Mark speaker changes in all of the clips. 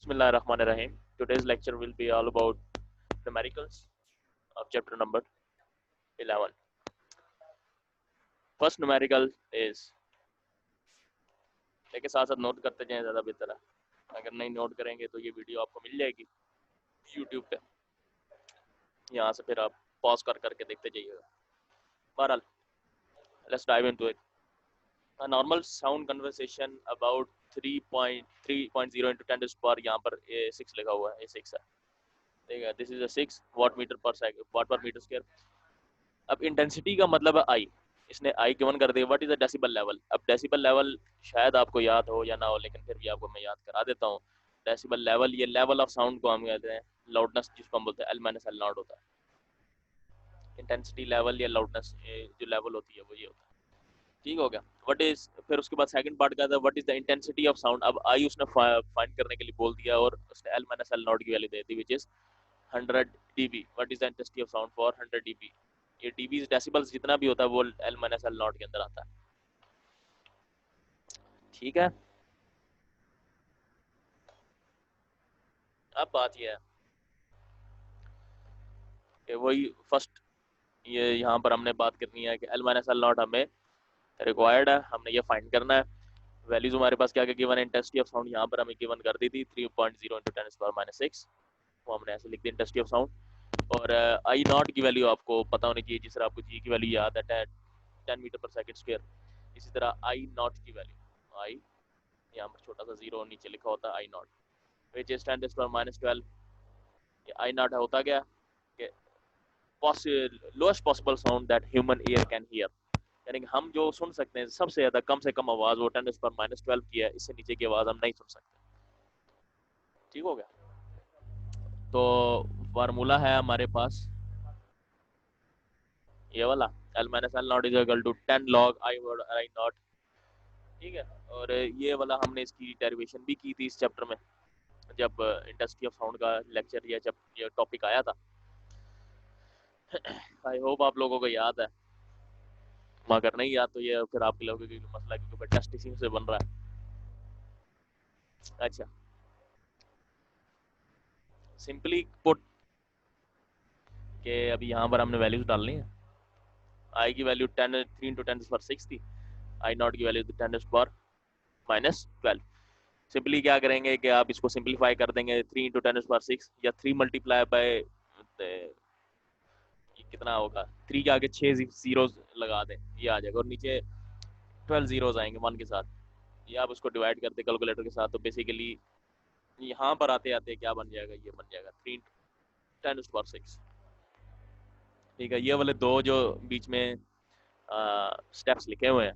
Speaker 1: Bismillahirrahmanirrahim. Today's lecture will be all about numericals of chapter number 11. First numerical is, लेके साथ साथ note करते जाएं, ज़्यादा बेहतर है. अगर नहीं नोट करेंगे तो ये वीडियो आपको मिल जाएगी YouTube पे, यहाँ से फिर आप पॉज कर करके देखते जाइएगा. बहरहाल, let's dive into it. A normal sound conversation about 3.0 into 10 to the power, यहाँ पर A6 लिखा हुआ है, A6 है, ठीक है. This is a 6 watt per meter square. अब इंटेंसिटी का मतलब है आई, इसने आई गिवन कर दिया. What is the decibel level. अब डेसिबल लेवल शायद आपको याद हो या ना हो, लेकिन फिर भी आपको मैं याद करा देता हूँ. डेसिबल लेवल, ये लेवल ऑफ साउंड को हम कहते हैं. लाउडनेस जिसको हम बोलते हैं L - L नॉट होता है. इंटेंसिटी लेवल या लाउडनेस जो लेवल होती है वो ये होता है. ठीक हो गया. व्हाट इज, फिर उसके बाद सेकंड पार्ट का था what is the intensity of sound. अब आई उसने फाइंड करने के लिए बोल दिया और उसने L - L नॉट की value they the which is 100 dB. What is the intensity of sound for 100 dB. ये dB डेसिबल्स जितना भी होता है वो L - L नॉट के अंदर आता है. ठीक है. अब बात ये है कि वही फर्स्ट, ये यहाँ पर हमने बात करनी है कि L - L नॉट हमें रिक्वायर्ड है, हमने ये फाइंड करना है. वैल्यूज हमारे पास क्या क्या गिवन है. इंटेंसिटी ऑफ साउंड यहाँ पर हमें गिवन कर दी थी 3.0 into 10⁻�6, वो हमने ऐसे लिख दी इंटेंसिटी ऑफ साउंड. और आई नॉट की वैल्यू आपको पता होनी चाहिए, जिस तरह आपको जी की वैल्यू याद है 10 मीटर पर सेकंड स्क्वायर. इसी तरह आई नॉट की वैल्यू, आई यहाँ पर छोटा सा जीरो नीचे लिखा होता है I naught, which is 10⁻12. I naught होता क्या कि lowest possible sound that human ear can hear, यानी कि हम जो सुन सकते हैं सबसे ज्यादा कम से कम आवाज वो 10⁻12 की है. इससे नीचे की आवाज हम नहीं सुन सकते. ठीक हो गया. तो फार्मूला है हमारे पास ये वाला, L - L not is equal to 10 log I not. ठीक है. और ये वाला हमने इसकी डेरिवेशन भी की थी इस चैप्टर में, जब इंटेंसिटी ऑफ साउंड का लेक्चर या जब ये टॉपिक आया था. आई होप आप लोगों को याद है. अगर नहीं याद तो ये फिर आप लोगों के मसला, क्योंकि टेस्ट इसी से बन रहा है. अच्छा, सिंपली पुट के अभी यहाँ पर हमने वैल्यूज डालनी है. आई की वैल्यू 3 into 10⁻⁶ थी. आई नॉट की वैल्यू 10⁻⁻12. सिंपली क्या करेंगे कि आप इसको सिंपलीफाई कर देंगे 3 into 10⁻⁶, या 3 मल्टीप्लाई बाय कितना होगा, 3 के आगे 6 जीरो लगा दें, ये आ जाएगा. और नीचे 12 जीरोज आएंगे 1 के साथ. ये आप उसको डिवाइड करते कैलकुलेटर के साथ, तो बेसिकली यहाँ पर आते आते क्या बन जाएगा, ये बन जाएगा 3 into 10⁻⁶. ठीक है. ये वाले दो जो बीच में स्टेप्स लिखे हुए हैं,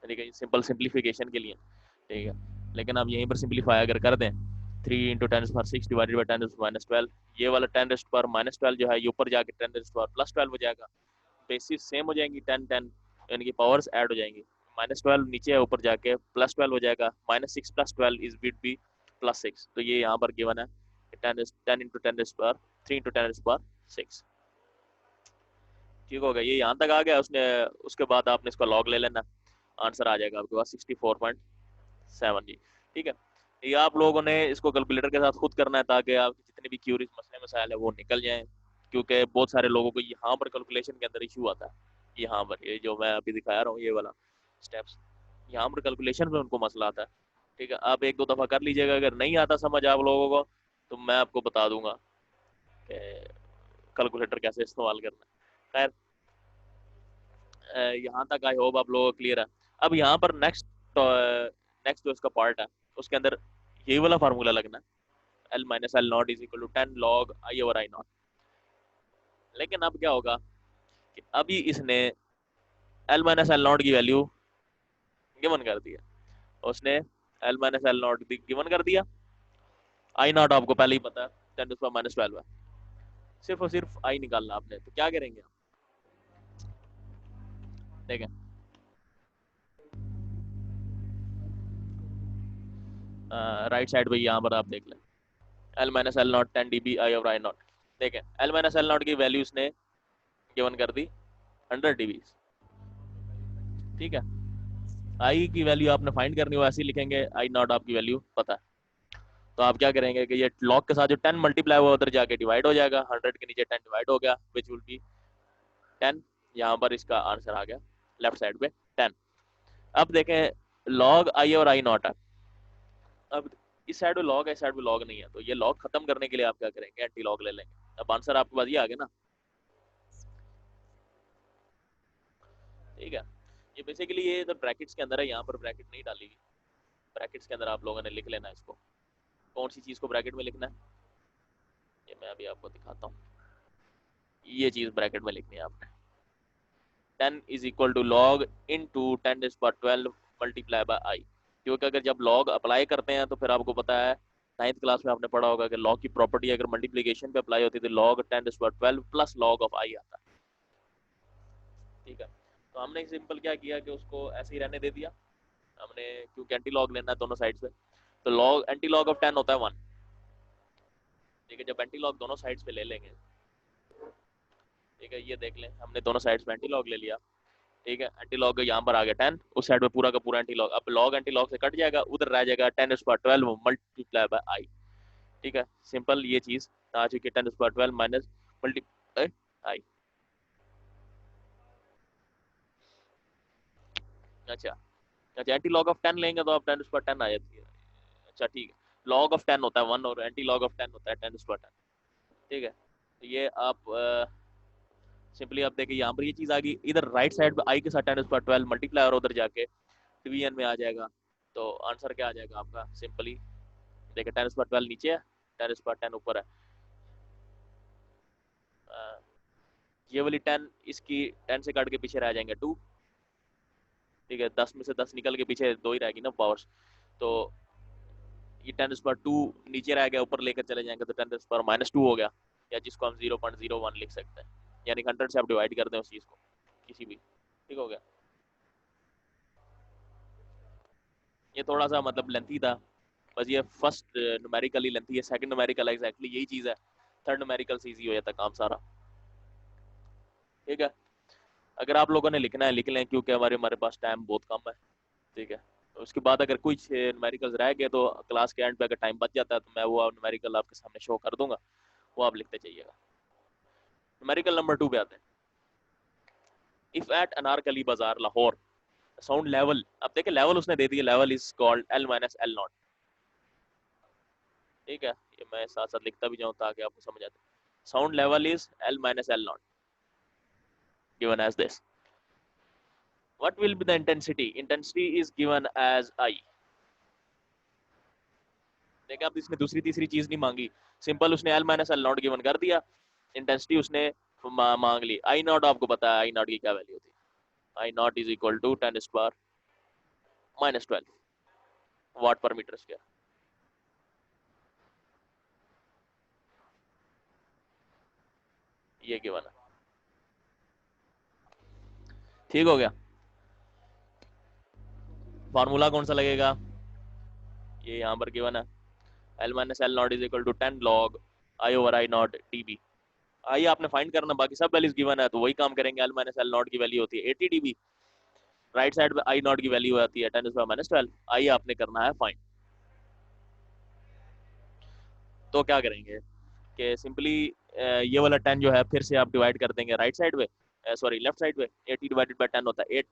Speaker 1: ठीक है, सिंपल सिंप्लीफिकेशन के लिए. ठीक है. लेकिन आप यहीं पर सिंप्लीफाई अगर कर दें 3 into 10⁻⁶ डिवाइडेड बाई 10⁻12, ये वाला 10⁻12 जो है ये ऊपर जाके 10⁻+12 हो जाएगा. बेसिस सेम हो जाएंगी, 10 10 यानी कि पावर्स ऐड हो जाएंगी. -12 नीचे है, ऊपर जाके +12 हो जाएगा. -6 + 12 इज विड बी +6. तो ये यहाँ पर गिवन है 10 into 3 into 10⁻6. ठीक हो गया. ये यहाँ तक आ गया उसने. उसके बाद आपने इसका लॉग ले लेना, आंसर आ जाएगा आपके पास 64.7 जी. ठीक है. ये आप लोगों ने इसको कैलकुलेटर के साथ खुद करना है, ताकि आपके जितने भी क्यूरीज मसले मसाइल है वो निकल जाएं, क्योंकि बहुत सारे लोगों को यहाँ पर कैलकुलेशन के अंदर इशू आता है. यहाँ पर ये जो मैं अभी दिखा रहा हूँ ये वाला स्टेप्स, यहाँ पर कैलकुलेशन में उनको मसला आता है. ठीक है. आप 1-2 दफ़ा कर लीजिएगा. अगर नहीं आता समझ आप लोगों को तो मैं आपको बता दूंगा कि कैलकुलेटर कैसे इस्तेमाल करना है. खैर, यहाँ तक आई होप आप लोगों को क्लियर है. अब यहाँ पर नेक्स्ट जो इसका पार्ट है उसके अंदर यही वाला फार्मूला लगना है, L - L not is equal to 10 log I not. लेकिन अब क्या होगा कि अभी इसने L - L नॉट की वैल्यू गिवन कर दिया. उसने L - L नॉट गिवन कर दिया. आई नॉट आपको पहले ही पता है 10⁻12 है. सिर्फ और सिर्फ आई निकालना आपने. तो क्या करेंगे आप, देखें. राइट साइड पे यहाँ पर आप देख लें L - L not 10 dB I not. देखें L - L नॉट की वैल्यू उसने गिवन कर दी 100 dB. ठीक है. आई की वैल्यू आपने फाइंड करनी हो, ऐसे ही लिखेंगे आई नॉट आपकी वैल्यू पता है. तो आप क्या करेंगे कि ये लॉग के साथ जो 10 मल्टीप्लाई हुआ उधर जाके डिवाइड हो जाएगा, 100 के नीचे 10 डिवाइड हो गया, विच विल बी 10। यहाँ पर इसका आंसर आ गया लेफ्ट साइड पे 10। अब देखें लॉग आई और आई नॉट है। अब इस साइड में लॉग है, इस साइड में लॉग नहीं है, तो ये लॉग खत्म करने के लिए आप क्या करेंगे, एंटी लॉग ले लेंगे। अब आंसर आपके पास ये आ गया ना, ठीक है। ये बेसिकली ये तो ब्रैकेट्स के अंदर है, यहाँ पर ब्रैकेट नहीं डाली हुई, ब्रैकेट्स के अंदर आप लोगों ने लिख लेना है इसको। कौन सी चीज को ब्रैकेट में लिखना है, ये मैं अभी आपको दिखाता हूँ। ये चीज ब्रैकेट में लिखनी है आपने, 10 is equal to log in to 10⁻12 multiply by I. क्योंकि अगर जब लॉग अप्लाई करते हैं तो फिर आपको पता है 9th क्लास में आपने पढ़ा होगा कि लॉग की प्रॉपर्टी अगर मल्टीप्लीकेशन पे अप्लाई होती है तो लॉग 10⁻12 प्लस लॉग ऑफ आई आता है, ठीक है। तो हमने सिंपल क्या किया कि उसको ऐसे ही रहने दे दिया हमने, क्योंकि एंटी लॉग लेना है दोनों साइड से। तो लॉग एंटी लॉग ऑफ 10 होता है 1, ठीक है। जब एंटी लॉग दोनों साइड्स पे ले लेंगे, ठीक है, ये देख लें हमने दोनों साइड्स पे एंटी लॉग ले लिया, ठीक है। एंटी लॉग यहाँ पर आ गया 10, उस साइड पे पूरा का पूरा एंटी लॉग। अब लॉग एंटी लॉग से कट जाएगा, उधर रह जाएगा 10⁻12 मल्टीप्लाई बाय आई, ठीक है। सिंपल ये चीज आ चुकी है 10⁻12 माइनस मल्टीप्लाई आई। अच्छा अच्छा, एंटी लॉग ऑफ 10 लेंगे तो आप 10⁻10 आ जाती है। अच्छा ठीक है, लॉग ऑफ 10 होता है 1 और एंटी लॉग ऑफ 10 होता है 10⁻10, ठीक है। तो ये आप सिंपली आप देखिए यहाँ पर ये चीज आ गई, इधर राइट साइड पे आई के साथ 10⁻12 मल्टीप्लाई और उधर जाके डिवीजन में आ जाएगा। तो आंसर क्या आ जाएगा आपका, सिंपली देखिए 10⁻12 नीचे है, 10⁻10 ऊपर है। ये वाली 10 इसकी 10 से काट के पीछे रह जाएंगे 2, ठीक है। 10 में से 10 निकल के पीछे 2 ही रहेगी ना पावर्स, तो ये 10⁻2 नीचे रह गया, ऊपर लेकर चले जाएंगे तो 10⁻−2 हो गया, या जिसको हम 0.01 लिख सकते हैं, यानी 100 से आप डिवाइड कर दें उस चीज को किसी भी, ठीक हो गया। ये थोड़ा सा मतलब लेंथी था, बस ये फर्स्ट न्यूमेरिकल ही लेंथी है, सेकंड न्यूमेरिकल एग्जैक्टली यही चीज है, थर्ड न्यूमेरिकल से इजी हो जाता काम सारा, ठीक है। अगर आप लोगों ने लिखना है लिख लें, क्योंकि हमारे हमारे पास टाइम बहुत कम है, ठीक है। तो उसके बाद अगर कुछ न्यूमेरिकल्स रह गए तो क्लास के एंड पे अगर टाइम बच जाता है तो मैं वो न्यूमेरिकल आपके सामने शो कर दूंगा, वो आप लिखते जाइएगा। न्यूमेरिकल नंबर 2 पे आते हैं। इफ एट अनारकली बाजार लाहौर साउंड लेवल, अब देखिए लेवल उसने दे दिया, लेवल इज कॉल्ड L-L0, ठीक है। ये मैं साथ साथ लिखता भी जाऊं ताकि आपको समझ आए। Sound level is L-L0 given as this. What will be the intensity? Intensity is given as I. देखिए अब इसने दूसरी तीसरी चीज नहीं मांगी, सिंपल उसने L-L0 गिवन कर दिया, इंटेंसिटी उसने मांग ली। आई नॉट आपको पता है आई नॉट की क्या वैल्यू होती है, I not is equal to 10⁻−12 वाट पर मीटर स्क्वायर, ये गिवन है, ठीक हो गया। फार्मूला कौन सा लगेगा, ये यहाँ पर गिवन है, L-L0 is equal to 10 log I over I not dB। आई आपने फाइंड करना, बाकी सब वैल्यूज गिवन है तो वही काम करेंगे। L-L0 की वैल्यू होती है 80 dB, राइट साइड पे I नॉट की वैल्यू आती है 10⁻12, आई आपने करना है फाइंड। तो क्या करेंगे कि सिंपली ये वाला 10 जो है फिर से आप डिवाइड कर देंगे राइट साइड पे, सॉरी लेफ्ट साइड पे, 80 डिवाइडेड बाय 10 होता है 8,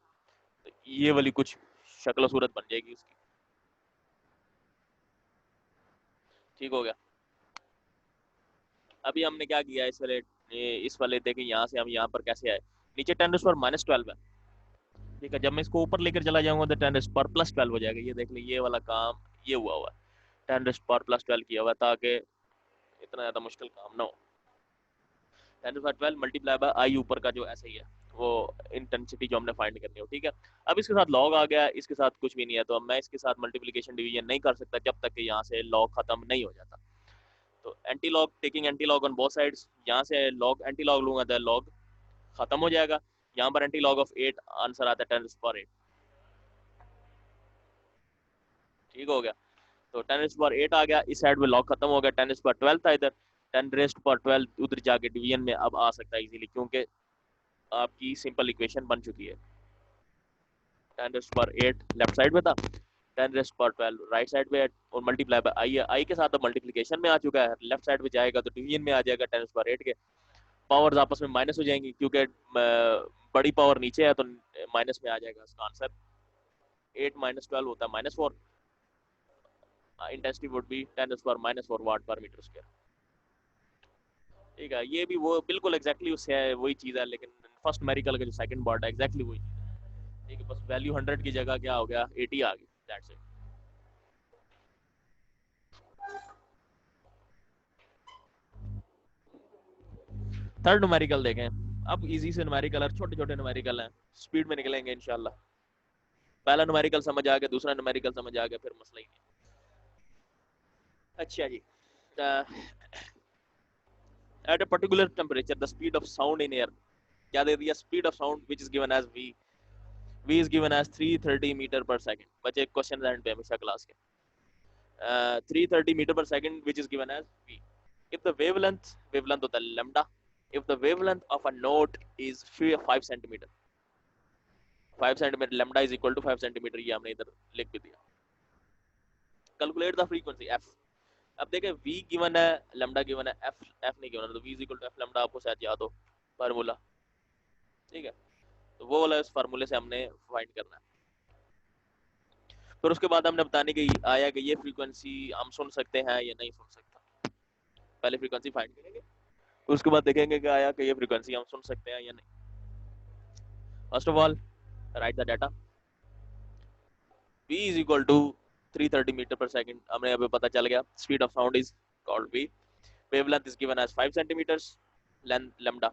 Speaker 1: तो ये वाली कुछ शक्ल सूरत बन जाएगी उसकी, ठीक हो गया। अभी हमने क्या किया इस वाले देखें यहाँ से हम यहाँ पर कैसे आए, नीचे 10⁻12 है, ठीक है। जब मैं इसको ऊपर लेकर चला जाऊंगा तो 10⁻+12 हो जाएगा। ये देख ली ये वाला काम ये हुआ हुआ है, 10⁻+12 किया हुआ ताकि इतना ज्यादा मुश्किल काम ना हो। 10⁻12 मल्टीप्लाई बाय आई ऊपर का जो ऐसे ही है वो इंटेंसिटी जो हमने फाइंड करनी हो, ठीक है। अब इसके साथ लॉग आ गया, इसके साथ कुछ भी नहीं है, तो अब मैं इसके साथ मल्टीप्लिकेशन डिवीजन नहीं कर सकता जब तक कि यहाँ से लॉग खत्म नहीं हो जाता। तो anti log, taking anti log on both sides, यहाँ से लॉग एंटी लॉग लूंगा तो लॉग खत्म हो जाएगा। यहाँ पर एंटी लॉग ऑफ 8 आंसर आता है 10⁻8, ठीक हो गया। तो 10⁻8 आ गया, इस साइड में लॉग खत्म हो गया, 10⁻12 था इधर, 10⁻12 उधर जाके डिवीजन में अब आ सकता है इजीली, क्योंकि आपकी सिंपल इक्वेशन बन चुकी है। 10⁻8 लेफ्ट साइड में था, 10 रेस्ट पावर 12 राइट साइड पे और मल्टीप्लाई बाय आई है। आई के साथ अब मल्टीप्लिकेशन में आ चुका है, लेफ्ट साइड पे जाएगा तो डिवीजन में आ जाएगा 10 पावर 8 के। पावर्स आपस में माइनस हो जाएंगी क्योंकि बड़ी पावर नीचे है तो माइनस में आ जाएगा इसका आंसर। 8 माइनस 12 होता है -4। इंटेंसिटी वुड बी 10 पावर -4 वाट पर मीटर स्क्वायर। ठीक है, ये भी वो बिल्कुल एग्जैक्टली उससे है, वही चीज़ है, लेकिन फर्स्ट न्यूमेरिकल का जो सेकंड पार्ट है एग्जैक्टली वही चीज़ है। ठीक है, बस वैल्यू 100 की जगह क्या हो गया 80 आ गई, दैट्स इट। थर्ड न्यूमेरिकल देखें। अब इजी से न्यूमेरिकल और छोटे छोटे न्यूमेरिकल हैं, स्पीड में निकलेंगे इंशाल्लाह। पहला न्यूमेरिकल समझ आ गया, दूसरा न्यूमेरिकल समझ आ गया, फिर मसला ही नहीं। अच्छा जी, at a particular temperature the speed of sound in air, क्या दे दिया, speed of sound which is given as v is given as 330 metre per second. बच्चे क्वेश्चन एंड पे हमेशा क्लास के 330 metre per second which is given as v. If the wavelength होता है lambda, if the wavelength of a note is 5 centimeter, 5 centimeter lambda is equal to 5 centimeter, ये हमने इधर लिख भी दिया। Calculate the frequency f। अब देखें v गिवन है, lambda गिवन है, f नहीं गिवन है, तो v is equal to f lambda आपको शायद याद हो फार्मूला। ठीक है, तो वो वाला इस फार्मूले से हमने फाइंड करना है। फिर उसके बाद हमने बताने की आया कि ये फ्रीक्वेंसी हम सुन सकते हैं या नहीं सुन सकते। पहले फ्रीक्वेंसी फाइंड करेंगे, उसके बाद देखेंगे कि आया कि ये फ्रीक्वेंसी हम सुन सकते हैं या नहीं। First of all write the data. v is equal to 330 metre per second, हमें अभी पता चल गया। Speed of sound is called v, wavelength is given as 5 centimetres, length lambda.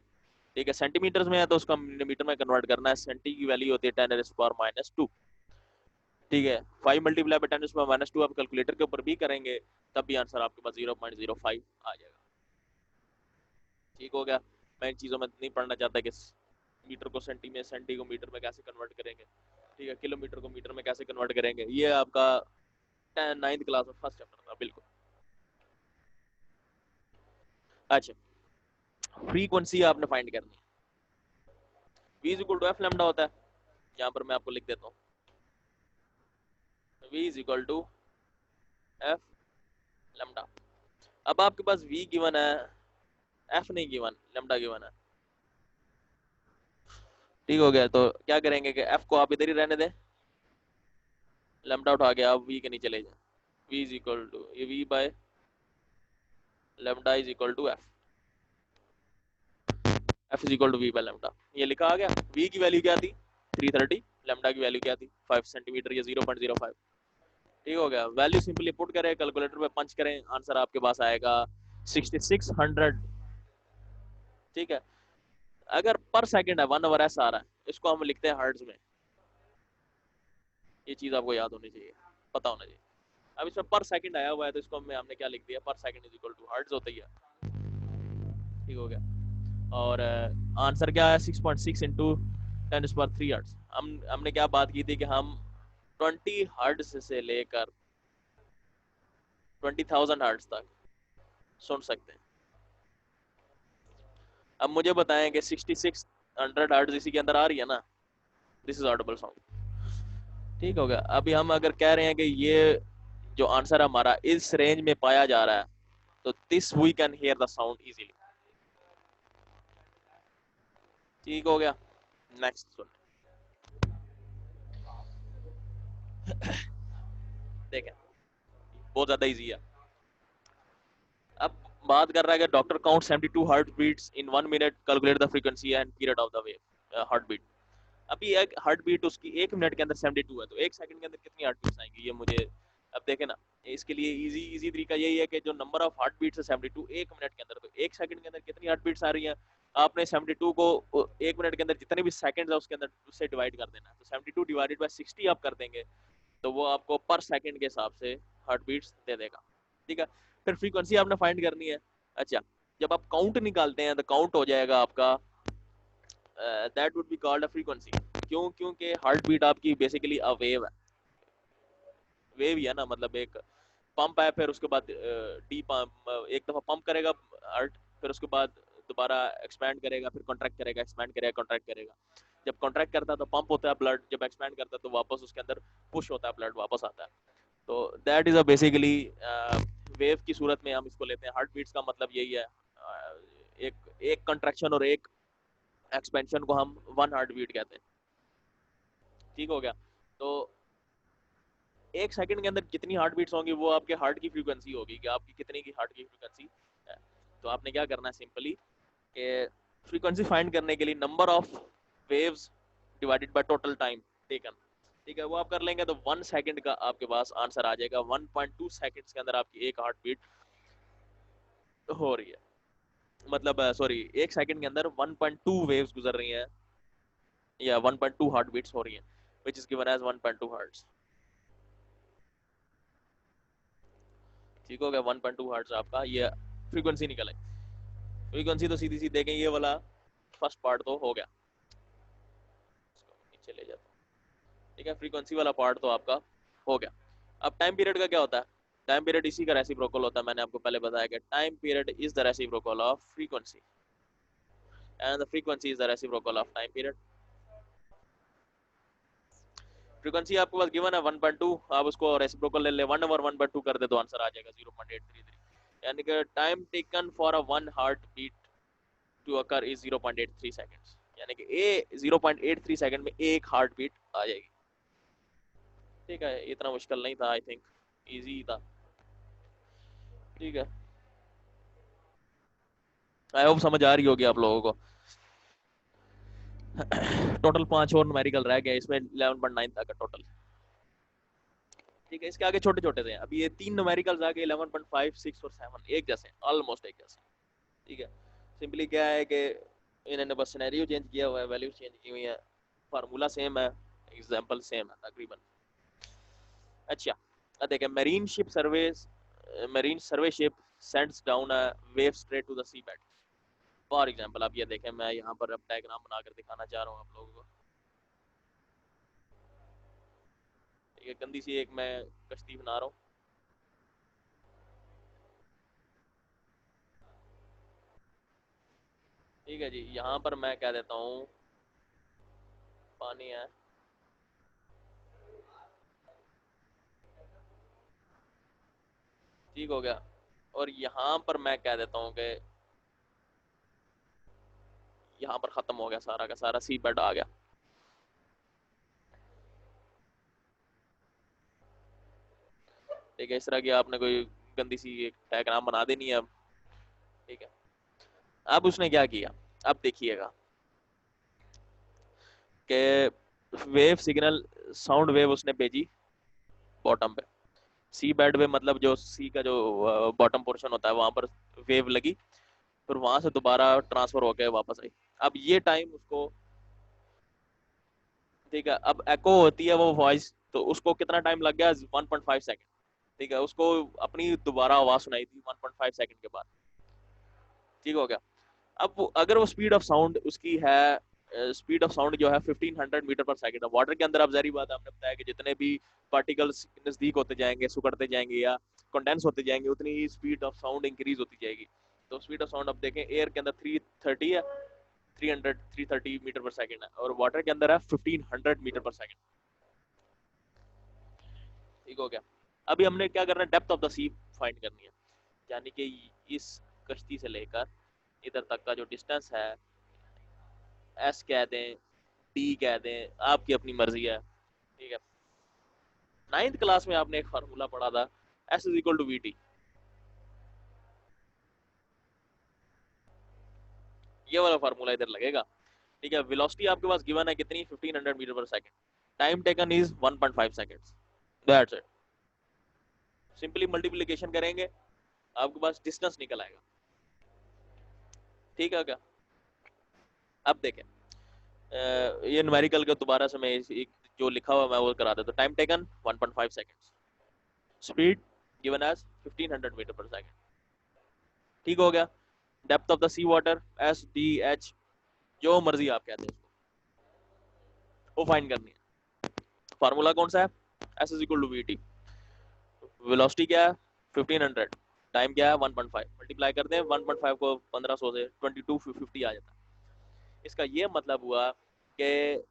Speaker 1: ठीक है, सेंटीमीटर्स में है तो उसका मीटर में कन्वर्ट करना है। सेंटी की वैल्यू होती है 10⁻⁻²। ठीक है, 5 मल्टीप्लाई बाय 10⁻², आप कैलकुलेटर के ऊपर भी करेंगे तब भी आंसर आपके पास 0.05 आ जाएगा। ठीक हो गया। मैं इन चीज़ों में नहीं पढ़ना चाहता कि मीटर को सेंटी में, सेंटी को मीटर में कैसे कन्वर्ट करेंगे, ठीक है, किलोमीटर को मीटर में कैसे कन्वर्ट करेंगे, ये आपका 9th क्लास में फर्स्ट चैप्टर था बिल्कुल। अच्छा, फ्रीक्वेंसी आपने फाइंड करनी है। v is equal to F lambda होता है, यहाँ पर मैं आपको लिख देता हूँ, v is equal to F lambda. अब आपके पास v गिवन है, f नहीं गिवन, लैम्डा गिवन है। ठीक हो गया, तो क्या करेंगे कि f को आप इधर ही रहने दें, लैम्डा उठा के आप v के नीचे ले जाए। v इज इक्वल टू ये v by lambda is equal to f, f is equal to v by lambda. ये लिखा आ गया। v की वैल्यू क्या थी 330, लैम्डा की वैल्यू क्या थी 5 सेंटीमीटर या 0.05। ठीक हो गया, वैल्यू सिंपली पुट करें, कैलकुलेटर पे पंच करें, आंसर आपके पास आएगा 6600। ठीक है, अगर पर सेकंड है 1/s आ रहा है, इसको हम लिखते हैं हर्ट्ज में। ये चीज आपको याद होनी चाहिए, पता होना चाहिए। अब इसमें पर सेकंड आया हुआ है तो इसको हमने क्या लिख दिया, पर second is equal to hertz होता ही है। ठीक हो गया, और आंसर क्या है 6.6 इंटू 10⁻³ हर्ट्ज। हमने क्या बात की थी कि हम 20 हर्ट्ज से लेकर 20,000 हर्ट्ज तक सुन सकते हैं। अब मुझे बताएं कि 6600 हर्ट्ज इसी के अंदर आ रही है ना, दिस इज ऑडिबल साउंड। ठीक हो गया, अभी हम अगर कह रहे हैं कि ये जो आंसर हमारा इस रेंज में पाया जा रहा है, तो this we can hear the sound easily. ठीक हो गया, नेक्स्ट सुन। देखें, बहुत ज्यादा इजी है। अब बात कर रहा है कि doctor count 72 heart beats in 1 minute, calculate the frequency and period of the wave heart beat. अभी एक हार्ट बीट उसकी 1 मिनट के अंदर 72 है, तो 1 सेकंड के अंदर कितनी हार्ट बीट्स आएंगी, ये मुझे अब देखें ना। इसके लिए इजी तरीका यही है कि जो नंबर ऑफ हार्ट बीट्स है 72 1 मिनट के अंदर, तो 1 सेकंड के अंदर कितनी हार्ट बीट्स आ रही हैं, आपने 72 को 1 मिनट के अंदर जितने भी सेकंड्स है उसके अंदर उससे डिवाइड कर देना है। तो 72 डिवाइडेड बाय 60 आप कर देंगे तो वो आपको पर सेकंड के हिसाब से हार्ट बीट्स दे देगा। ठीक है, फिर फ्रीक्वेंसी आपने फाइंड करनी है। अच्छा, जब आप काउंट निकालते हैं तो काउंट हो जाएगा आपका that would be called a frequency. क्यों? क्योंकि हार्ट बीट आपकी बेसिकली अ वेव है, वेव ही है ना, मतलब एक पंप है, फिर उसके बाद डी पंप, एक दफा पंप करेगा हार्ट, फिर उसके बाद दोबारा एक्सपैंड करेगा, फिर कॉन्ट्रैक्ट करेगा, एक्सपैंड करेगा, कॉन्ट्रैक्ट करेगा। जब कॉन्ट्रैक्ट करता है तो पंप होता है ब्लड, जब एक्सपैंड करता है तो वापस उसके अंदर पुश होता है, ब्लड वापस आता है। तो that is a basically wave की सूरत में हम इसको लेते हैं। हार्ट बीट्स का मतलब यही है, एक एक कंट्रैक्शन और एक एक्सपेंशन को हम वन हार्ट बीट कहते हैं। ठीक हो गया। तो एक सेकंड के अंदर कितनी हार्ट बीट्स होंगी वो आपके हार्ट की फ्रीक्वेंसी होगी कि आपकी कितनी की हार्ट की फ्रीक्वेंसी है। तो आपने क्या करना है सिंपली कि फ्रीक्वेंसी फाइंड करने के लिए number of waves divided by total time taken, ठीक है, वो आप कर लेंगे तो 1 सेकंड का आपके पास आंसर आ जाएगा। 1.2 सेकंड्स के अंदर आपकी एक हार्ट बीट हो रही है, मतलब सॉरी, एक सेकंड के अंदर 1.2 वेव्स गुजर रही हैं या 1.2 हार्ट बीट्स हो रही हैं, which is given as 1.2 hertz. ठीक हो गया। 1.2 हर्ट्ज आपका ये फ्रीक्वेंसी निकल आई। फ्रीक्वेंसी तो सीधी सी देखें, ये वाला फर्स्ट पार्ट तो हो गया, नीचे ले जाता हूँ। ठीक है, फ्रीक्वेंसी वाला पार्ट तो आपका हो गया। अब टाइम पीरियड का क्या होता है? टाइम पीरियड इसी का रेसिप्रोकल होता है। मैंने आपको पहले बताया कि time period is the reciprocal of frequency and the frequency is the reciprocal of time period. Frequency आपके पास गिवन है 1.2, आप उसको रेसिप्रोकल ले ले 1 ओवर 1/2 कर दे तो आंसर आ जाएगा 0.833, यानी कि time taken for a one heart beat to occur is 0.83 seconds, यानी कि ए 0.83 सेकंड में एक हार्ट बीट आ जाएगी। ठीक है, इतना मुश्किल नहीं था, आई थिंक इजी था। ठीक है, आई होप समझ आ रही होगी आप लोगों को। टोटल 5 और न्यूमेरिकल रह गए, इसमें 11.9 तक का टोटल। ठीक है, इसके आगे छोटे छोटे थे। अभी ये 3 न्यूमेरिकल्स आ गए, 11.5, 6 और 7 एक जैसे, ऑलमोस्ट एक जैसे। ठीक है, सिंपली क्या है कि इन्होंने बस सिनेरियो चेंज किया हुआ है, वैल्यू चेंज की हुई है, फार्मूला सेम है, एग्जांपल सेम है तकरीबन। अच्छा, अब देखें, marine survey ship sends down a wave straight to the sea bed. For example आप ये देखें, मैं यहाँ पर अब डायग्राम बनाकर दिखाना चाह रहा हूँ आप लोगों को। ठीक है, गंदी सी एक मैं कश्ती बना रहा हूँ। ठीक है जी, यहाँ पर मैं कह देता हूँ पानी है, ठीक हो गया। और यहाँ पर मैं कह देता हूँ कि यहाँ पर खत्म हो गया सारा का सारा, सी बेड आ गया। ठीक है, इस तरह की आपने कोई गंदी सी एक डायग्राम बना देनी है अब। ठीक है, अब उसने क्या किया, अब देखिएगा कि वेव सिग्नल, साउंड वेव उसने भेजी बॉटम पे, सी बेड पे, मतलब जो सी का जो बॉटम पोर्शन होता है वहां पर वेव लगी, फिर वहां से दोबारा ट्रांसफर होकर वापस आई। अब ये टाइम उसको, ठीक है, अब एको होती है वो वॉइस, तो उसको कितना टाइम लग गया? 1.5 सेकंड। ठीक है, उसको अपनी दोबारा आवाज सुनाई थी 1.5 सेकंड के बाद। ठीक हो गया। अब अगर वो स्पीड ऑफ साउंड उसकी है, स्पीड ऑफ साउंड जो है 1500 मीटर पर सेकंड है। वाटर के अंदर आप जारी बात आपने बताया कि जितने भी पार्टिकल्स नजदीक होते जाएंगे, सुकड़ते जाएंगे या कंडेंस होते जाएंगे, उतनी ही स्पीड ऑफ साउंड इंक्रीज होती जाएगी। तो स्पीड ऑफ साउंड आप देखें, एयर के अंदर 330 है, 330 मीटर पर सेकंड है, और वाटर के अंदर है 1500 मीटर पर सेकंड। ठीक हो गया। अभी हमने क्या करना है, depth of the sea find करनी है, यानी कि इस कश्ती से लेकर इधर तक का जो डिस्टेंस है, एस कह दें, डी कह दें, आपकी अपनी मर्जी है। ठीक है, 9th क्लास में आपने एक फार्मूला पढ़ा था, s is equal to we t. ये वाला फार्मूला इधर लगेगा। ठीक है, वेलोसिटी आपके पास गिवन है कितनी, 1500 metre per second, time taken is 1.5 seconds, that's it. Simply multiplication करेंगे, आपके पास डिस्टेंस निकल आएगा। ठीक है क्या? अब देखें, ये न्यूमेरिकल का दोबारा से मैं एक जो लिखा हुआ मैं वो करा देता हूं। Time taken 1.5 seconds, speed given as 1500 metre per second. ठीक हो गया। Depth of the sea water, s d h, जो मर्जी आप कहते हैं वो फाइंड करनी है। फार्मूला कौन सा है? S is equal to we t. Velocity क्या है? 1500, टाइम क्या है? 1.5, मल्टीप्लाई करते हैं 1.5 को 1500 से 2250 आ जाता है। इसका ये मतलब हुआ कि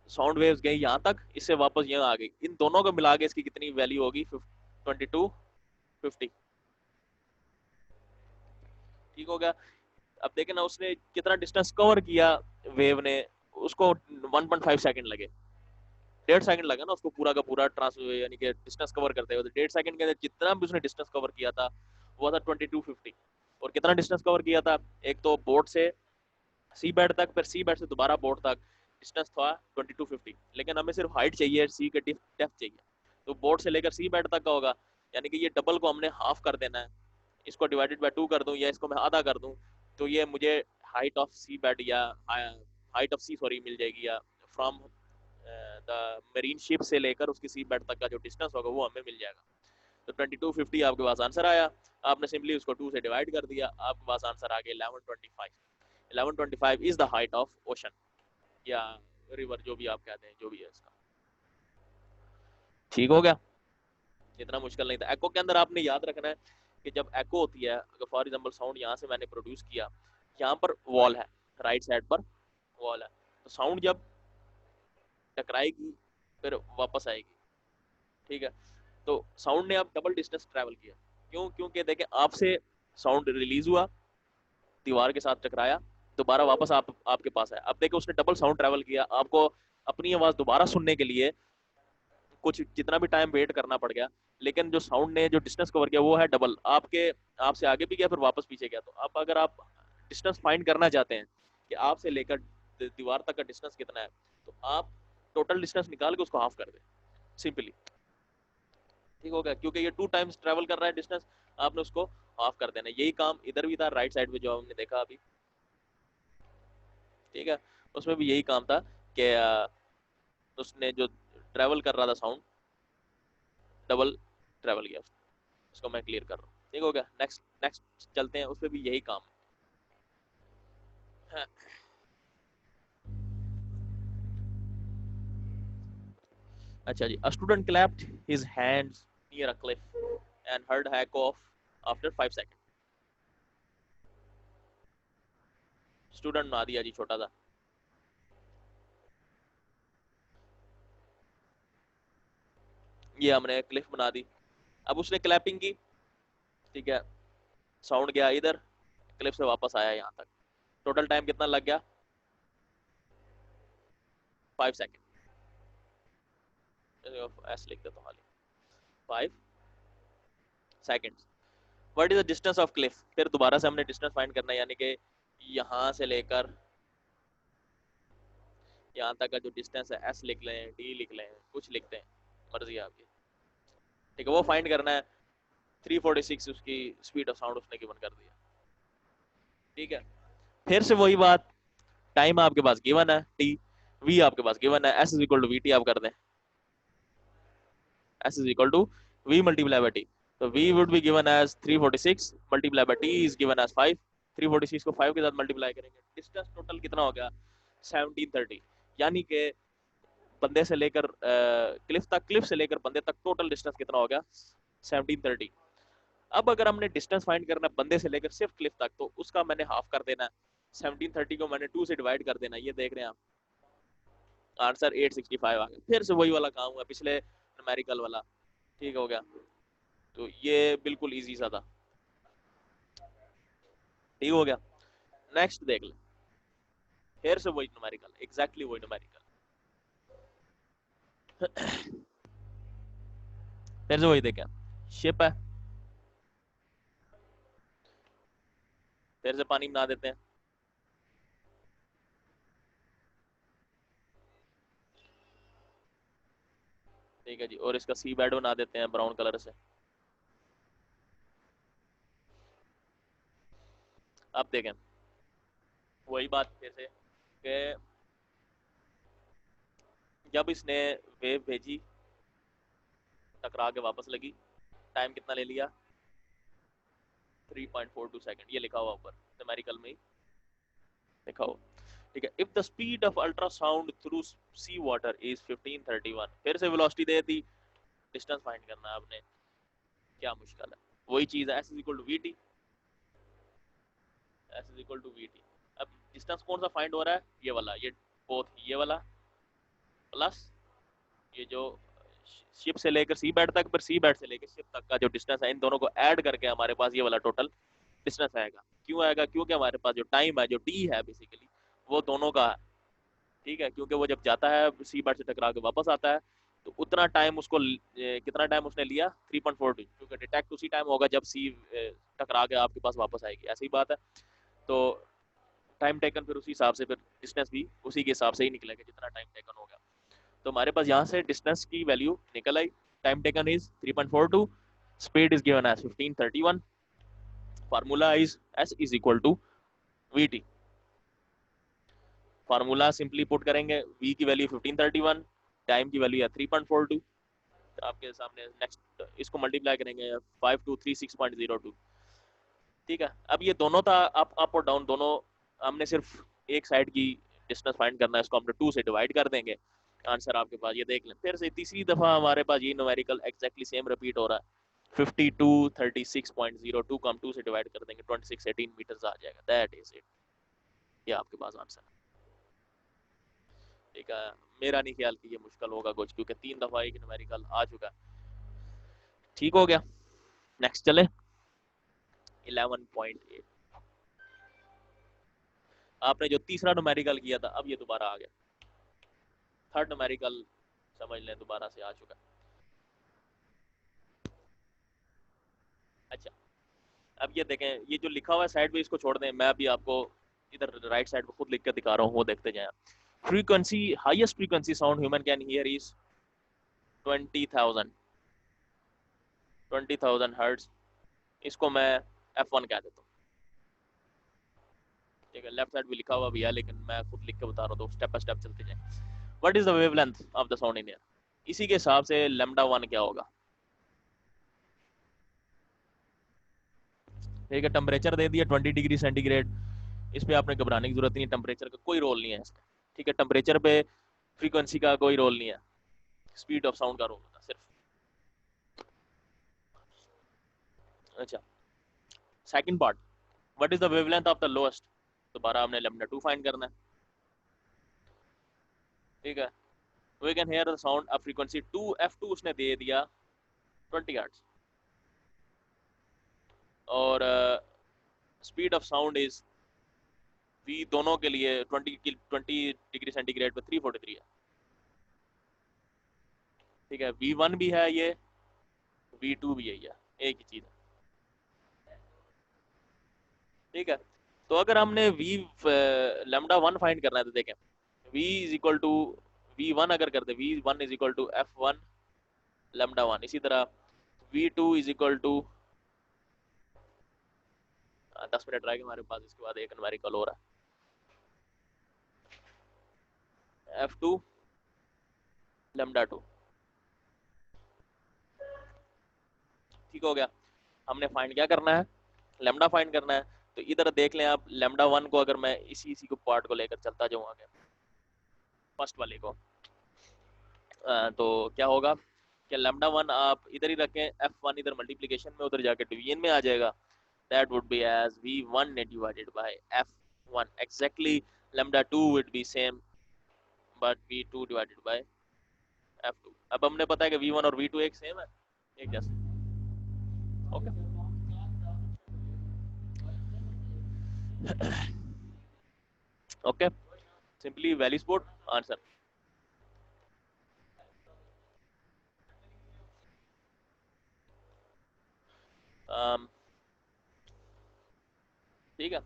Speaker 1: साउंड वेव्स गई यहाँ तक, इससे वापस यहाँ आ गई, इन दोनों को मिला के इसकी कितनी वैल्यू होगी, 2250। ठीक हो गया। अब देखे ना उसने कितना डिस्टेंस कवर किया वेव ने, उसको 1.5 सेकंड लगे, 1.5 सेकंड लगा ना उसको पूरा का पूरा ट्रांस यानी कि डिस्टेंस कवर करते हुए। 1.5 सेकंड के अंदर जितना भी उसने डिस्टेंस कवर किया था वो था 2250। और कितना डिस्टेंस कवर किया था, एक तो बोट से सी बेड तक, फिर सी बेड से दोबारा बोट तक डिस्टेंस था 2250, लेकिन हमें सिर्फ हाइट चाहिए, सी के डेप्थ चाहिए, तो बोट से लेकर सी बेड तक का होगा, यानी कि ये डबल को हमने हाफ कर देना है, इसको डिवाइडेड बाय 2 कर दूं या इसको मैं आधा कर दूं, तो ये मुझे हाइट ऑफ सी बेड या हाइट ऑफ सी सॉरी मिल जाएगी, या फ्रॉम द मरीन शिप से लेकर उसकी सी बेड तक का जो डिस्टेंस होगा वो हमें मिल जाएगा। तो 2250 आपके पास आंसर आया, आपने सिंपली उसको 2 से डिवाइड कर दिया, आपके पास आंसर आ गया 1125। 1125 is the height of ocean या रिवर, जो भी आप कहते हैं, जो भी है इसका। ठीक हो गया, इतना मुश्किल नहीं था। एको के अंदर आपने याद रखना है कि जब एको होती है, अगर फॉर एग्जांपल साउंड यहाँ से मैंने प्रोड्यूस किया, यहाँ पर वॉल है, राइट साइड पर वॉल है, तो साउंड जब टकराएगी फिर वापस आएगी। ठीक है, तो साउंड ने अब डबल डिस्टेंस ट्रैवल किया, क्यों, क्योंकि देखें आपसे साउंड रिलीज हुआ, दीवार के साथ टकराया, दोबारा वापस आपके पास आया, अब देखो उसने डबल साउंड ट्रैवल किया, आपको अपनी आवाज दोबारा सुनने के लिए कुछ जितना भी टाइम वेट करना पड़ गया, लेकिन जो साउंड ने जो डिस्टेंस कवर किया वो है डबल, आपके आपसे आगे भी गया फिर वापस पीछे गया। तो अब अगर आप डिस्टेंस फाइंड करना चाहते हैं कि आपसे लेकर दीवार तक का डिस्टेंस कितना है, तो आप टोटल डिस्टेंस निकाल के उसको हाफ कर दें सिंपली। ठीक हो गया, क्योंकि ये 2 टाइम्स ट्रेवल कर रहा है डिस्टेंस, आपने उसको हाफ कर देना। यही काम इधर भी था, राइट साइड पे जो हमने देखा अभी। ठीक है, उसमें भी यही काम था कि उसने जो ट्रेवल कर रहा था साउंड, डबल ट्रेवल किया, उसको मैं क्लियर कर रहा हूँ। ठीक हो गया, नेक्स्ट नेक्स्ट चलते हैं, उसमें भी यही काम है। अच्छा जी, a student clapped his hands near a cliff and heard a echo of after 5 seconds। Student बना दिया जी छोटा सा। ये हमने क्लिफ बना दी, अब उसने क्लैपिंग की, ठीक है, साउंड गया इधर, क्लिफ से वापस आया यहाँ तक, टोटल टाइम कितना लग गया, 5 सेकंड। एस लिख देता हूँ खाली, 5 second. What is the distance of Cliff, फिर दोबारा से हमने डिस्टेंस फाइंड करना है, यानी कि यहाँ से लेकर यहाँ तक का जो डिस्टेंस है, एस लिख लें, डी लिख लें, कुछ लिखते हैं, मर्जी आपकी। ठीक है, वो फाइंड करना है। 346 उसकी स्पीड ऑफ साउंड उसने गिवन कर दिया। ठीक है, फिर से वही बात, टाइम आपके पास गिवन है टी, वी आपके पास गिवन है, S is equal to we T आप कर दें, S is equal to V multiply by T. तो V would be given as 346 multiply by T is given as 5। 346 को 5 के साथ मल्टीप्लाई करेंगे, डिस्टेंस टोटल कितना हो गया, 1730। यानी कि बंदे से लेकर क्लिफ तक, क्लिफ से लेकर बंदे तक टोटल डिस्टेंस कितना हो गया, 1730। अब अगर हमने डिस्टेंस फाइंड करना बंदे से लेकर सिर्फ क्लिफ तक, तो उसका मैंने हाफ कर देना है, 1730 को मैंने 2 से डिवाइड कर देना, ये देख रहे हैं आप, आंसर 865 आ गया। फिर से वही वाला काम हुआ पिछले न्यूमेरिकल वाला। ठीक हो गया, तो ये बिल्कुल इजी सा था। ठीक हो गया, नेक्स्ट देख ले, फिर से वही न्यूमेरिकल, एग्जैक्टली वही न्यूमेरिकल, फिर से वही देखें, शिप है, फिर से पानी बना देते हैं। ठीक है जी, और इसका सी बेड बना देते हैं ब्राउन कलर से। अब देखें वही बात फिर से कि जब इसने वेव भेजी, टकरा के वापस लगी, टाइम कितना ले लिया, 3.42 सेकंड, ये लिखा हुआ ऊपर न्यूमेरिकल में लिखा हुआ। ठीक है, if the speed of ultrasound through sea water is 1531, फिर से वेलोसिटी दे दी, डिस्टेंस फाइंड करना है आपने, क्या मुश्किल है, वही चीज है, S is equal to we T, S is equal to we T. अब डिस्टेंस कौन सा फाइंड हो रहा है, ये वाला, ये बोथ ये वाला प्लस ये जो शिप से लेकर सी बेड तक, फिर सी बेड से लेकर शिप तक का जो डिस्टेंस है, इन दोनों को ऐड करके हमारे पास ये वाला टोटल डिस्टेंस आएगा। क्यों आएगा? क्योंकि हमारे पास जो टाइम है, जो टी है बेसिकली, वो दोनों का है। ठीक है, क्योंकि वो जब जाता है सी बेड से टकरा के वापस आता है, तो उतना टाइम उसको कितना टाइम उसने लिया 3.42, क्योंकि डिटेक्ट उसी टाइम होगा जब सी टकरा के आपके पास वापस आएगी। ऐसी बात है। तो टाइम टेकन फिर उसी हिसाब से, फिर डिस्टेंस भी उसी के हिसाब से ही निकलेगा जितना टाइम टेकन होगा। तो हमारे पास यहाँ से डिस्टेंस की वैल्यू निकल आई। Time taken is 3.42, speed is given as 1531, formula is S is equal to we T. Formula simply put करेंगे, v की वैल्यू 1531, टाइम की वैल्यू है 3.42, आपके सामने नेक्स्ट इसको मल्टीप्लाई करेंगे 5236.02। ठीक है, अब ये दोनों था अप और डाउन दोनों, हमने सिर्फ एक साइड की डिस्टेंस फाइंड करना है, इसको हमने 2 से डिवाइड कर देंगे, आंसर आपके पास ये देख लें। फिर से तीसरी दफा हमारे पास ये न्यूमेरिकल एग्जैक्टली सेम रिपीट हो रहा है। 5236.02 को हम 2 से डिवाइड कर देंगे, 2618 मीटर्स आ जाएगा। दैट इज इट, ये आपके पास आंसर है। ठीक है, मेरा नहीं ख्याल कि ये मुश्किल होगा कुछ, क्योंकि 3 दफा एक न्यूमेरिकल आ चुका है। ठीक हो गया, नेक्स्ट चले 11.8। आपने जो तीसरा न्यूमेरिकल किया था, अब ये दोबारा आ गया। थर्ड न्यूमेरिकल समझ लें दोबारा से आ चुका। अच्छा, अब ये देखें, ये जो लिखा हुआ है साइड पे इसको छोड़ दें, मैं अभी आपको इधर राइट साइड पे खुद लिख कर दिखा रहा हूँ, वो देखते जाएं। Frequency, highest frequency sound human can hear is 20,000 hertz. इसको मैं F1 कह देता हूँ। ठीक है, लेफ्ट साइड भी लिखा हुआ भी है, लेकिन मैं खुद लिख के बता रहा हूँ, तो स्टेप बाय स्टेप चलते जाएं। What is the wavelength of the sound in air? इसी के हिसाब से लैम्डा 1 क्या होगा। ठीक है, टेम्परेचर दे दिया 20 डिग्री सेंटीग्रेड। इस पे आपने घबराने की जरूरत नहीं है, टेम्परेचर का कोई रोल नहीं है इसका। ठीक है, टेम्परेचर पे फ्रीक्वेंसी का कोई रोल नहीं है, स्पीड ऑफ साउंड का रोल होता है सिर्फ। अच्छा, second part, what is the wavelength of the lowest? दोबारा हमने लैम्डा 2 फाइंड करना है। ठीक है, we can hear the sound of frequency 2 F2 उसने दे दिया 20 हर्ट्ज, और speed of sound is v दोनों के लिए 20 डिग्री सेंटीग्रेड पे 343 है। ठीक है, V1 भी है ये, V2 भी है, ये एक ही चीज है। ठीक है, तो अगर हमने v लैम्डा 1 फाइंड करना है, तो देखें v is equal to v1 अगर करते, v1 is equal to f1 lambda 1। इसी तरह v2 is equal to 10 minute रहेगा हमारे पास, इसके बाद एक न्यूमेरिकल हो रहा है f2 लैम्डा 2। ठीक हो गया, हमने फाइंड क्या करना है, लैम्डा फाइंड करना है। तो इधर देख लें आप, लैम्डा 1 को अगर मैं इसी इसी को पार्ट को लेकर चलता जाऊँ आगे, फर्स्ट वाले को, तो क्या होगा कि लैम्डा 1 आप इधर ही रखें, f1 इधर मल्टीप्लिकेशन में, उधर जाके डिवीजन में आ जाएगा। that would be as v1 divided by f1 exactly। lambda 2 would be same but v2 divided by f2। अब हमने पता है कि v1 और v2 एक सेम है, एक जैसे। Okay, okay, simply value sport answer. ठीक है,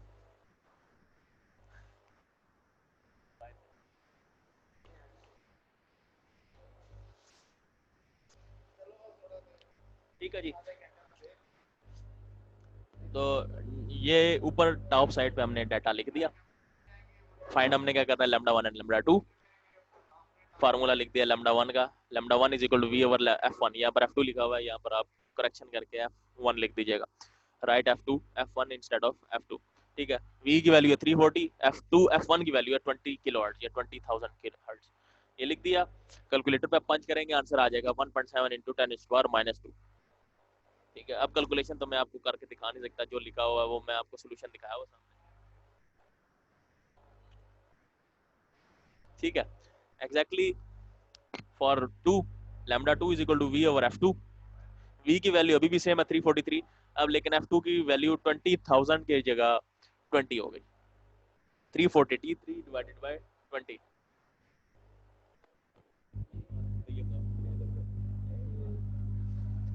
Speaker 1: ठीक है जी। तो ये ऊपर टॉप साइड पे हमने डाटा लिख दिया। फाइंड हमने क्या करना है, लैम्डा 1 एंड लैम्डा 2। फार्मूला लिख दिया लैम्डा 1 का, lambda 1 is equal to v over f1। यहाँ पर f2 लिखा हुआ है, यहाँ पर आप करेक्शन करके f1 लिख दीजिएगा, right f2 f1 instead of f2। ठीक है, v की वैल्यू है 340, f1 की वैल्यू है 20 किलो हर्ट्ज या 20,000 किलो हर्ट्ज। ये लिख दिया, कैलकुलेटर पे पंच करेंगे, आंसर आ जाएगा 1.7 इंटू 10⁻⁻²। ठीक है, अब कैलकुलेशन तो मैं आपको करके दिखा नहीं सकता, जो लिखा हुआ है वो मैं आपको सोल्यूशन दिखाया हुआ सामने। ठीक है, exactly for 2 lambda 2 is equal to V over f2। v की वैल्यू अभी भी सेम है 343, अब लेकिन f2 की वैल्यू 20,000 की जगह 20 हो गई, 343 divided by 20।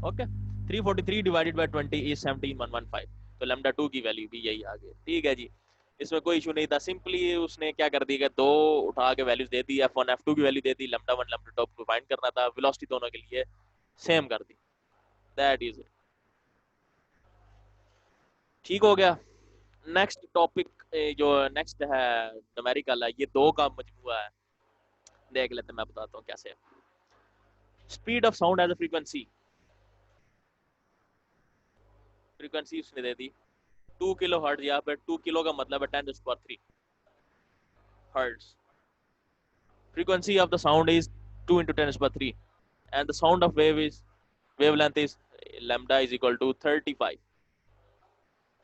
Speaker 1: Okay, 343 divided by 20 is 17115। तो लैम्डा 2 की वैल्यू भी यही आ गई। ठीक है जी, इसमें कोई इशू नहीं था, सिंपली उसने क्या कर दिया, दो उठा के वैल्यूज दे दी, f1 f2 की वैल्यू दे दी, लैम्डा 1 लैम्डा 2 को फाइंड करना था, वेलोसिटी दोनों के लिए सेम कर दी, दैट इज इट। ठीक हो गया। नेक्स्ट टॉपिक जो नेक्स्ट है न्यूमेरिकल है, ये दो का मजमूआ है, देख लेते हैं, मैं बताता हूँ कैसे। Speed of sound as a frequency, frequency उसने दे दी 2 किलो हर्ट्ज, यहाँ पे 2 किलो का मतलब है 10⁻³ hertz. Frequency of the sound is 2 into 10⁻³ and the sound of wavelength is lambda is equal to 35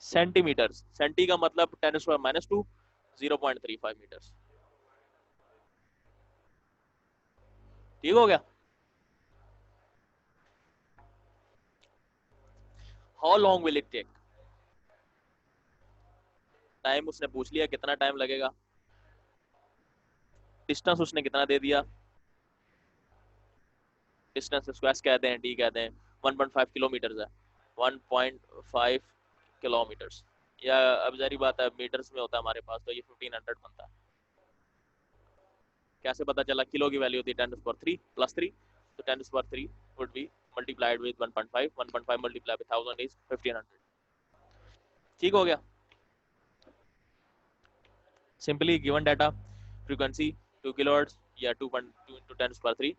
Speaker 1: centimetre. Centi का मतलब 10⁻⁻², 0.35 मीटर्स। ठीक हो गया। How long will it take, time उसने पूछ लिया कितना टाइम लगेगा, डिस्टेंस उसने कितना दे दिया, डिस्टेंस इसको एस कहते हैं, डी कहते हैं, 1.5 किलोमीटर है, 1.5 किलोमीटर, या अब जारी बात है मीटर्स में होता है हमारे पास, तो ये 1500 बनता है। कैसे पता चला, किलो की वैल्यू होती है 10⁻³ + 3, तो 10⁻³ would be multiplied with 1.5, 1.5 multiply with 1000 is 1500। ठीक हो गया। Simply given data, frequency 2 kilohertz या 2.2 into 10⁻³,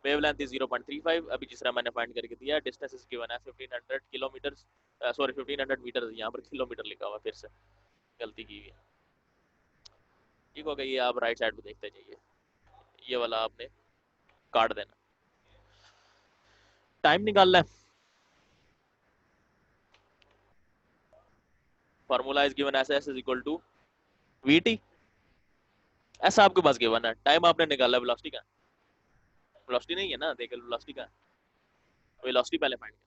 Speaker 1: वेवलेंथ इज 0.35, अभी जिस तरह मैंने फाइंड करके दिया, डिस्टेंस इज गिवन है 1500 किलोमीटर, सॉरी 1500 मीटर, यहाँ पर किलोमीटर लिखा हुआ, फिर से गलती की हुई है। ठीक हो गया, ये आप राइट साइड पे देखते जाइए, ये वाला आपने काट देना। टाइम निकालना है, formula is given S S is equal to VT, ऐसा आपके पास गिवन है, टाइम आपने निकाला, वेलोसिटी का, वेलोसिटी नहीं है ना, देख वेलोसिटी का, वेलोसिटी पहले फाइंड करें।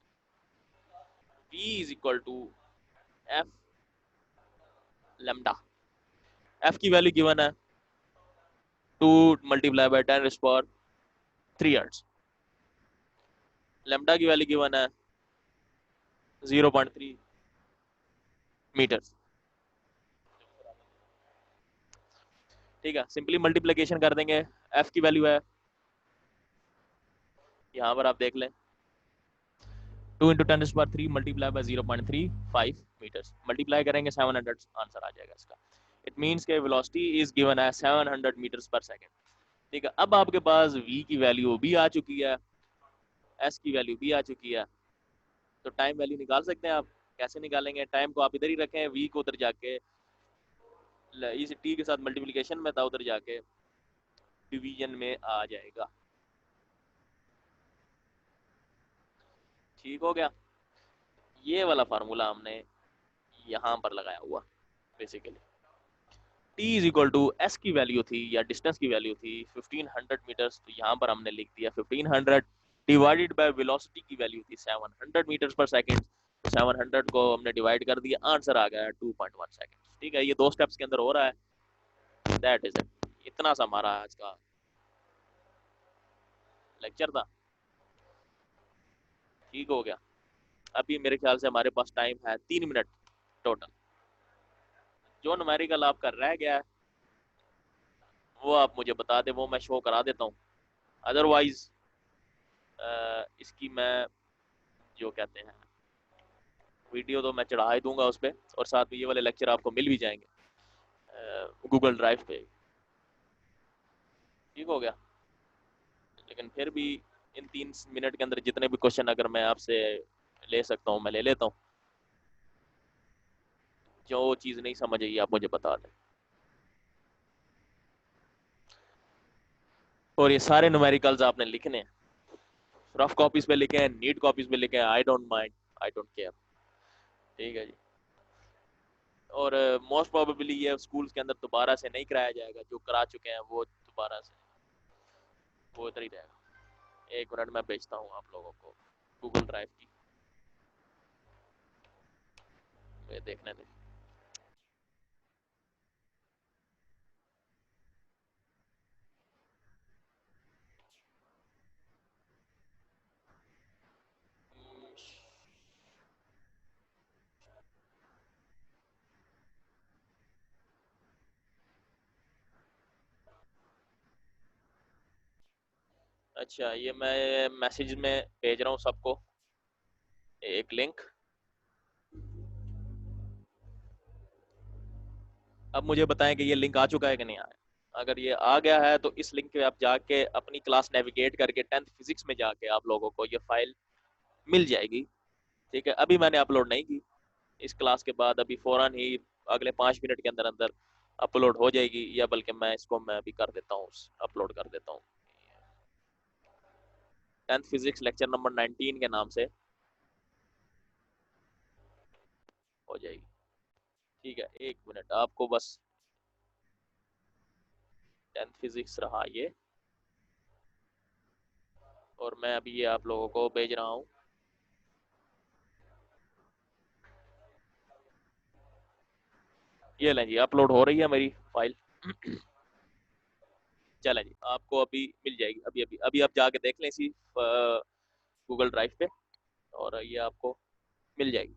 Speaker 1: v is equal to F lambda, f की वैल्यू गिवन है 2 मल्टीप्लाई बाय 10⁻³ हर्ट्ज, लैम्डा की वैल्यू गिवन है 0.3 मीटर। ठीक है, सिंपली मल्टीप्लिकेशन कर देंगे, f की वैल्यू है, यहाँ पर आप देख लें, 2 into 10⁻³ multiply by 0.35 metres, multiply करेंगे 700, आंसर आ जाएगा इसका। इट मीन्स के वेलोसिटी इज गिवन है 700 मीटर्स पर सेकंड। ठीक है, अब आपके पास v की वैल्यू भी आ चुकी है, s की वैल्यू भी आ चुकी है, तो टाइम वैल्यू निकाल सकते हैं आप। कैसे निकालेंगे, टाइम को आप इधर ही रखें, v को उधर जाके इस t के साथ मल्टीप्लिकेशन में था, उधर जाके डिवीजन में आ जाएगा। ठीक हो गया, ये वाला फार्मूला हमने यहाँ पर लगाया हुआ, basically t is equal to s की वैल्यू थी या डिस्टेंस की वैल्यू थी 1500 मीटर्स, तो यहाँ पर हमने लिख दिया 1500 डिवाइडेड बाय वेलोसिटी की वैल्यू थी 700 मीटर्स पर सेकंड, तो 700 को हमने डिवाइड कर दिया, आंसर आ गया 2.1 सेकंड। ठीक है, ये 2 स्टेप्स के अंदर हो रहा है, दैट इज इट। इतना सा हमारा आज का लेक्चर था। ठीक हो गया, अभी मेरे ख्याल से हमारे पास टाइम है 3 मिनट टोटल, जो न्यूमेरिकल आपका रह गया है वो आप मुझे बता दें, वो मैं शो करा देता हूँ, अदरवाइज इसकी मैं जो कहते हैं वीडियो तो मैं चढ़ा ही दूंगा उस पर, और साथ में ये वाले लेक्चर आपको मिल भी जाएंगे गूगल ड्राइव पे। ठीक हो गया, लेकिन फिर भी इन 3 मिनट के अंदर जितने भी क्वेश्चन अगर मैं आपसे ले सकता हूँ मैं ले लेता हूँ, जो चीज़ नहीं समझ आई आप मुझे बता दें। और ये सारे न्यूमेरिकल्स आपने लिखने हैं, रफ कॉपीज पे लिखे हैं, नीट कॉपीज पे लिखे हैं, I don't mind, I don't care. ठीक है जी, और मोस्ट प्रोबेबली ये स्कूल्स के अंदर दोबारा से नहीं कराया जाएगा, जो करा चुके हैं वो दोबारा से वो इधर ही रहेगा। एक मिनट मैं भेजता हूँ आप लोगों को गूगल ड्राइव की, ये देखने दें। अच्छा, ये मैं मैसेज में भेज रहा हूँ सबको एक लिंक। अब मुझे बताएं कि ये लिंक आ चुका है कि नहीं आया। अगर ये आ गया है तो इस लिंक पे आप जाके अपनी क्लास नेविगेट करके 10th फिजिक्स में जाके आप लोगों को ये फाइल मिल जाएगी। ठीक है, अभी मैंने अपलोड नहीं की, इस क्लास के बाद अभी फौरन ही अगले 5 मिनट के अंदर अंदर अपलोड हो जाएगी, या बल्कि मैं इसको मैं अभी कर देता हूँ, अपलोड कर देता हूँ। 10th फिजिक्स लेक्चर नंबर 19 के नाम से हो जाएगी। ठीक है, एक मिनट आपको बस, 10th फिजिक्स रहा ये, और मैं अभी ये आप लोगों को भेज रहा हूँ। ये लें जी, अपलोड हो रही है मेरी फाइल। चलें जी, आपको अभी मिल जाएगी, अभी अभी अभी आप जाके देख लें इसी गूगल ड्राइव पे, और ये आपको मिल जाएगी।